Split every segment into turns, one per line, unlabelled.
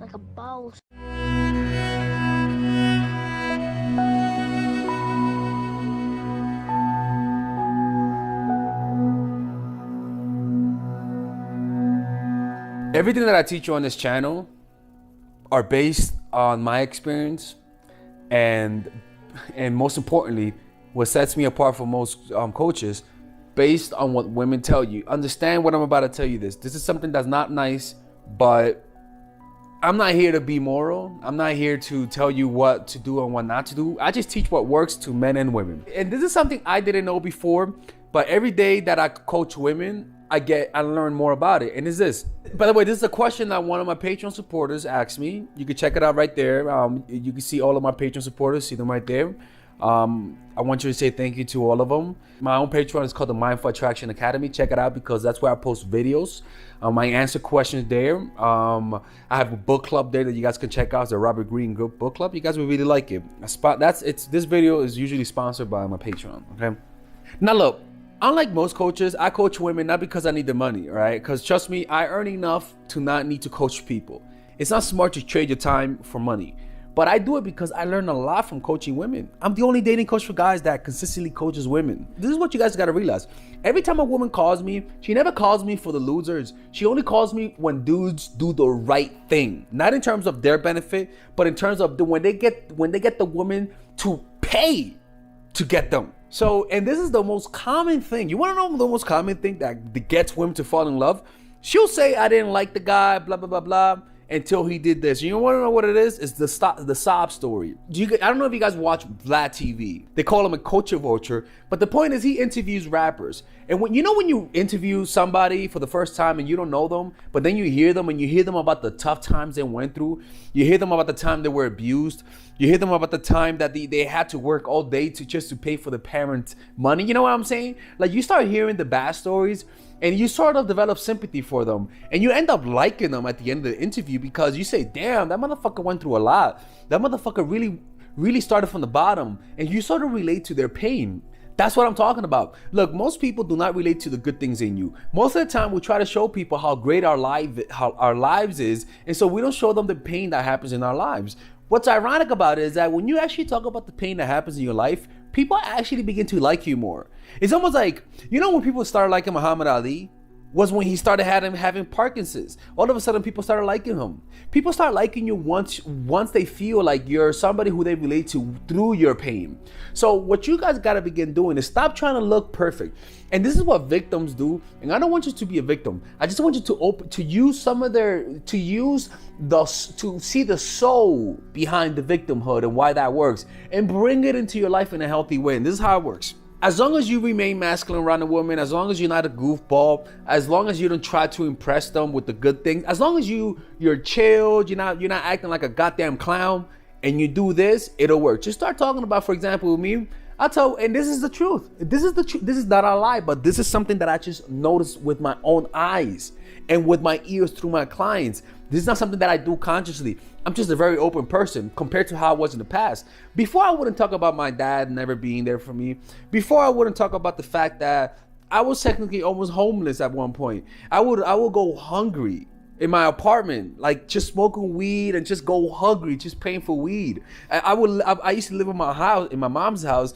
like a boss.
Everything that I teach you on this channel are based on my experience, and most importantly, what sets me apart from most coaches, based on what women tell you. Understand what I'm about to tell you. This is something that's not nice, but I'm not here to be moral. I'm not here to tell you what to do and what not to do. I just teach what works to men and women. And this is something I didn't know before, but every day that I coach women, I learn more about it. And it's this. By the way, this is a question that one of my Patreon supporters asked me. You can check it out right there. You can see all of my Patreon supporters, see them right there. I want you to say thank you to all of them. My own Patreon is called the Mindful Attraction Academy. Check it out because that's where I post videos. I answer questions there. I have a book club there that you guys can check out. It's the Robert Greene Group Book Club. You guys will really like it. This video is usually sponsored by my Patreon. Okay. Now look, unlike most coaches, I coach women not because I need the money, right? Because trust me, I earn enough to not need to coach people. It's not smart to trade your time for money. But I do it because I learn a lot from coaching women. I'm the only dating coach for guys that consistently coaches women. This is what you guys gotta realize. Every time a woman calls me, she never calls me for the losers. She only calls me when dudes do the right thing. Not in terms of their benefit, but in terms of when they get the woman to pay to get them. So, and this is the most common thing. You wanna know the most common thing that gets women to fall in love? She'll say, I didn't like the guy, blah, blah, blah, blah, until he did this. You want to know what it is? It's the sob story. I don't know if you guys watch Vlad TV. They call him a culture vulture, but the point is he interviews rappers. And when you interview somebody for the first time and you don't know them, but then you hear them and you hear them about the tough times they went through. You hear them about the time they were abused. You hear them about the time that they had to work all day just to pay for the parents' money. You know what I'm saying? Like, you start hearing the bad stories, and you sort of develop sympathy for them. And you end up liking them at the end of the interview because you say, damn, that motherfucker went through a lot. That motherfucker really, really started from the bottom. And you sort of relate to their pain. That's what I'm talking about. Look, most people do not relate to the good things in you. Most of the time, we try to show people how great our lives is. And so we don't show them the pain that happens in our lives. What's ironic about it is that when you actually talk about the pain that happens in your life, people actually begin to like you more. It's almost like, when people started liking Muhammad Ali was when he started having Parkinson's. All of a sudden, people started liking him. People start liking you once they feel like you're somebody who they relate to through your pain. So what you guys got to begin doing is stop trying to look perfect. And this is what victims do. And I don't want you to be a victim. I just want you to see the soul behind the victimhood and why that works, and bring it into your life in a healthy way. And this is how it works. As long as you remain masculine around a woman, as long as you're not a goofball, as long as you don't try to impress them with the good things, as long as you're chilled, you're not acting like a goddamn clown, and you do this, it'll work. Just start talking about, for example, with me. And this is the truth. This is the truth. This is not a lie, but this is something that I just noticed with my own eyes and with my ears through my clients. This is not something that I do consciously. I'm just a very open person compared to how I was in the past. Before, I wouldn't talk about my dad never being there for me. Before, I wouldn't talk about the fact that I was technically almost homeless at one point. I would go hungry in my apartment, like just smoking weed and just go hungry, just paying for weed. I used to live in my mom's house,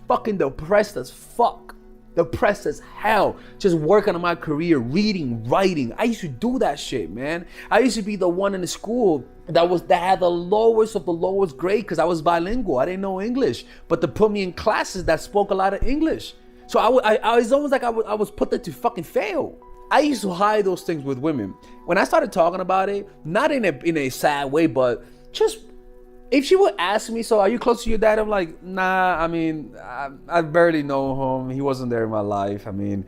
fucking depressed as fuck. Depressed as hell, just working on my career, reading, writing. I used to do that shit, man. I used to be the one in the school that had the lowest of the lowest grade because I was bilingual. I didn't know English, but they put me in classes that spoke a lot of English. So I was almost like I was put there to fucking fail. I used to hide those things with women. When I started talking about it, not in a sad way, but just, if she would ask me, so are you close to your dad? I'm like, nah, I mean, I barely know him. He wasn't there in my life. I mean,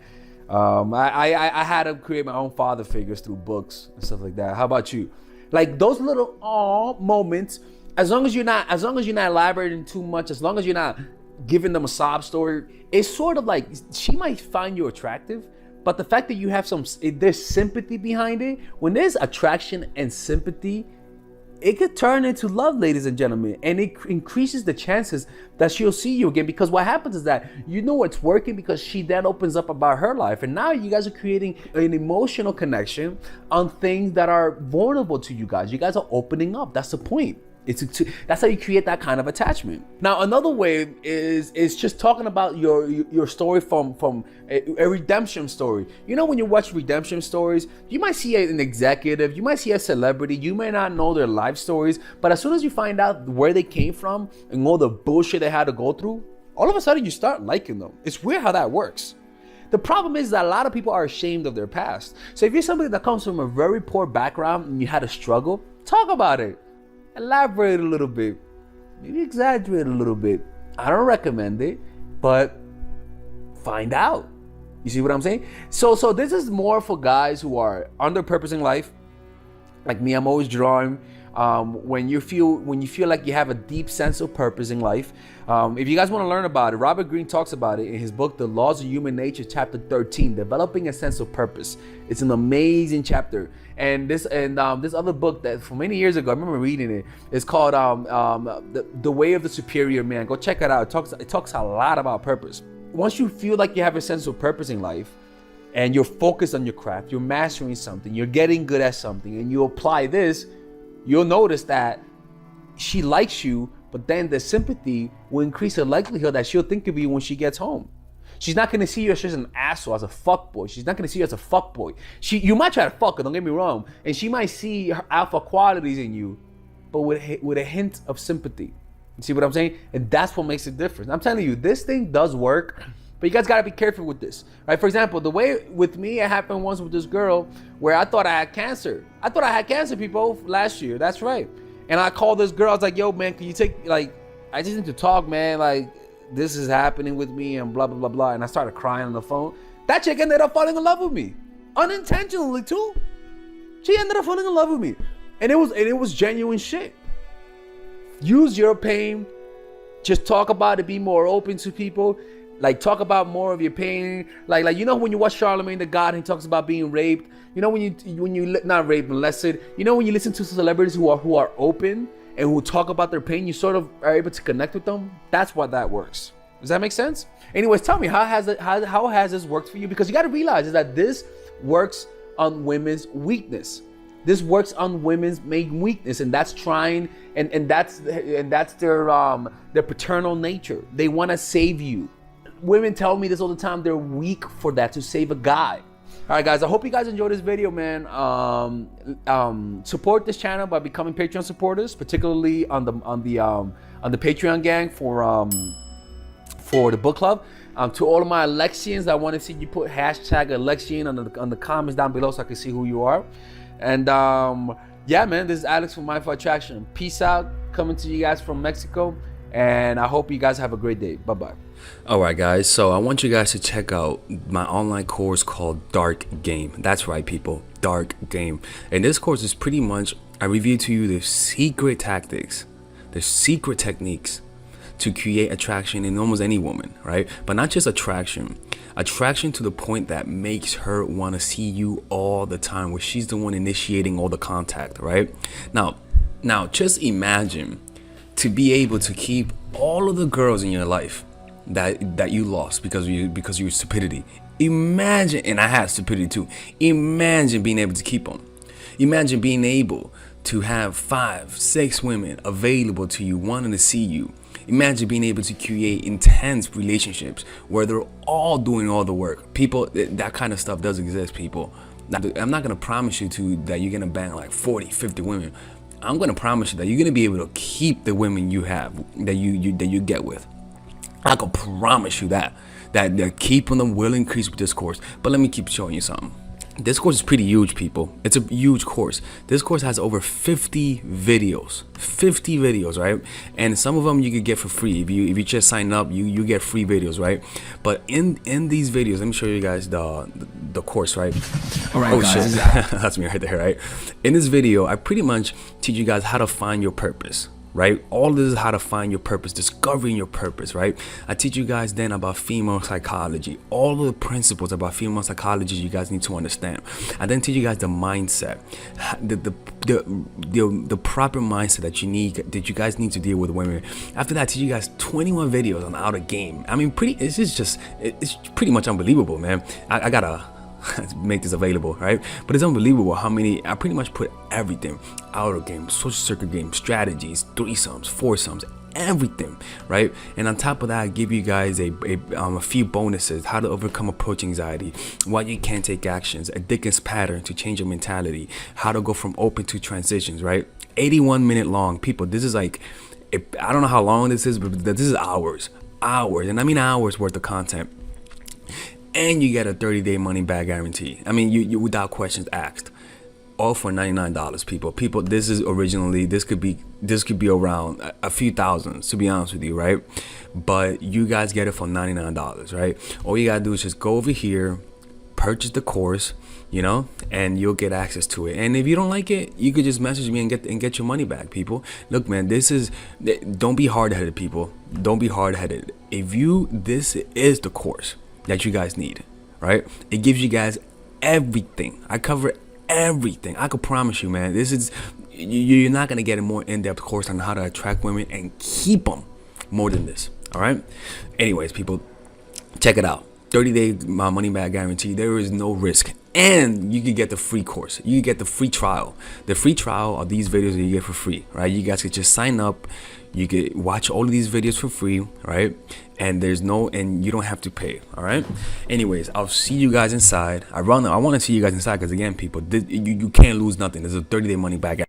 I had to create my own father figures through books and stuff like that. How about you? Like those little moments, as long as you're not elaborating too much, as long as you're not giving them a sob story, it's sort of like she might find you attractive, but the fact that you have there's sympathy behind it. When there's attraction and sympathy, it could turn into love, ladies and gentlemen, and it increases the chances that she'll see you again, because what happens is that you know it's working because she then opens up about her life, and now you guys are creating an emotional connection on things that are vulnerable to you guys. You guys are opening up. That's the point. That's how you create that kind of attachment. Now, another way is just talking about your story from a redemption story. You know, when you watch redemption stories, you might see an executive, you might see a celebrity, you may not know their life stories, but as soon as you find out where they came from and all the bullshit they had to go through, all of a sudden you start liking them. It's weird how that works. The problem is that a lot of people are ashamed of their past. So if you're somebody that comes from a very poor background and you had a struggle, talk about it. Elaborate a little bit, maybe exaggerate a little bit. I don't recommend it, but find out. You see what I'm saying? So this is more for guys who are under purpose in life. Like me, I'm always drawing. When you feel like you have a deep sense of purpose in life. If you guys want to learn about it, Robert Greene talks about it in his book, The Laws of Human Nature, chapter 13, Developing a Sense of Purpose. It's an amazing chapter. And this other book that from many years ago, I remember reading it. It's called The Way of the Superior Man. Go check it out. It talks a lot about purpose. Once you feel like you have a sense of purpose in life, and you're focused on your craft, you're mastering something, you're getting good at something, and you apply this, you'll notice that she likes you, but then the sympathy will increase the likelihood that she'll think of you when she gets home. She's not gonna see you as just an asshole, as a fuckboy. She's not gonna see you as a fuckboy. You might try to fuck her, don't get me wrong, and she might see her alpha qualities in you, but with a hint of sympathy. You see what I'm saying? And that's what makes a difference. I'm telling you, this thing does work. But you guys gotta be careful with this, right? For example, the way with me, it happened once with this girl where I thought I had cancer. I thought I had cancer, people, last year. That's right. And I called this girl. I was like, yo, man, can you take, like, I just need to talk, man. Like, this is happening with me and blah, blah, blah, blah. And I started crying on the phone. That chick ended up falling in love with me. Unintentionally, too. She ended up falling in love with me. And it was genuine shit. Use your pain. Just talk about it. Be more open to people. Like, talk about more of your pain. Like you know when you watch Charlemagne the God and he talks about being raped. You know when you not raped, molested. You know when you listen to celebrities who are open and who talk about their pain, you sort of are able to connect with them. That's why that works. Does that make sense? Anyways, tell me, how has this worked for you? Because you got to realize is that this works on women's weakness. This works on women's main weakness, and that's trying, and that's their paternal nature. They want to save you. Women tell me this all the time. They're weak for that, to save a guy. All right, guys, I hope you guys enjoyed this video, man. Support this channel by becoming Patreon supporters, particularly on the Patreon gang for the book club. To all of my Alexians, I want to see you put hashtag Alexian on the comments down below so I can see who you are. And yeah, man, this is Alex from Mindful Attraction. Peace out, coming to you guys from Mexico. And I hope you guys have a great day. Bye-bye.
All right, guys. So I want you guys to check out my online course called Dark Game. That's right, people. Dark Game. And this course is pretty much, I reveal to you the secret tactics, the secret techniques to create attraction in almost any woman, right? But not just attraction to the point that makes her want to see you all the time, where she's the one initiating all the contact, right? Now just imagine to be able to keep all of the girls in your life that you lost because of your stupidity. Imagine, and I had stupidity too. Imagine being able to keep them. Imagine being able to have 5, 6 women available to you, wanting to see you. Imagine being able to create intense relationships where they're all doing all the work. People, that kind of stuff does exist, people. I'm not gonna promise you that you're gonna bang like 40, 50 women. I'm gonna promise you that you're gonna be able to keep the women you have, that you get with. I can promise you that keeping them will increase with this course. But let me keep showing you something. This course is pretty huge, people. It's a huge course. This course has over 50 videos, right? And some of them you could get for free. If you just sign up, you get free videos, right? But in these videos, let me show you guys the course, right?
All right, guys.
Shit. That's me right there, right? In this video, I pretty much teach you guys how to find your purpose. right? All this is how to find your purpose, discovering your purpose, right? I teach you guys then about female psychology, all of the principles about female psychology you guys need to understand. I then teach you guys the mindset, the proper mindset that you guys need to deal with women. After that, I teach you guys 21 videos on how to game. I mean, it's pretty much unbelievable, man. I gotta make this available, right? But it's unbelievable how many I pretty much put everything: outer game, social circuit game, strategies, threesomes, foursomes, everything, right? And on top of that, I give you guys a few bonuses: how to overcome approach anxiety, why you can't take actions, a Dickens pattern to change your mentality, how to go from open to transitions, right? 81-minute long, people. This is like, I don't know how long this is, but this is hours, and I mean hours worth of content. And you get a 30-day money back guarantee. I mean, you without questions asked. All for $99, people. This could be around a few thousands, to be honest with you, right? But you guys get it for $99, right? All you gotta do is just go over here, purchase the course, and you'll get access to it. And if you don't like it, you could just message me and get your money back, people. Look, man, don't be hard-headed, people. Don't be hard-headed. This is the course that you guys need, right? It gives you guys everything. I cover everything. I could promise you, man, you're not gonna get a more in-depth course on how to attract women and keep them more than this. All right. Anyways, people, check it out. 30-day money back guarantee. There is no risk, and you can get the free course. You can get the free trial. The free trial are these videos that you get for free, right? You guys could just sign up. You can watch all of these videos for free, right? And you don't have to pay. All right. Anyways, I'll see you guys inside. I want to see you guys inside because, again, people, you can't lose nothing. There's a 30-day money back.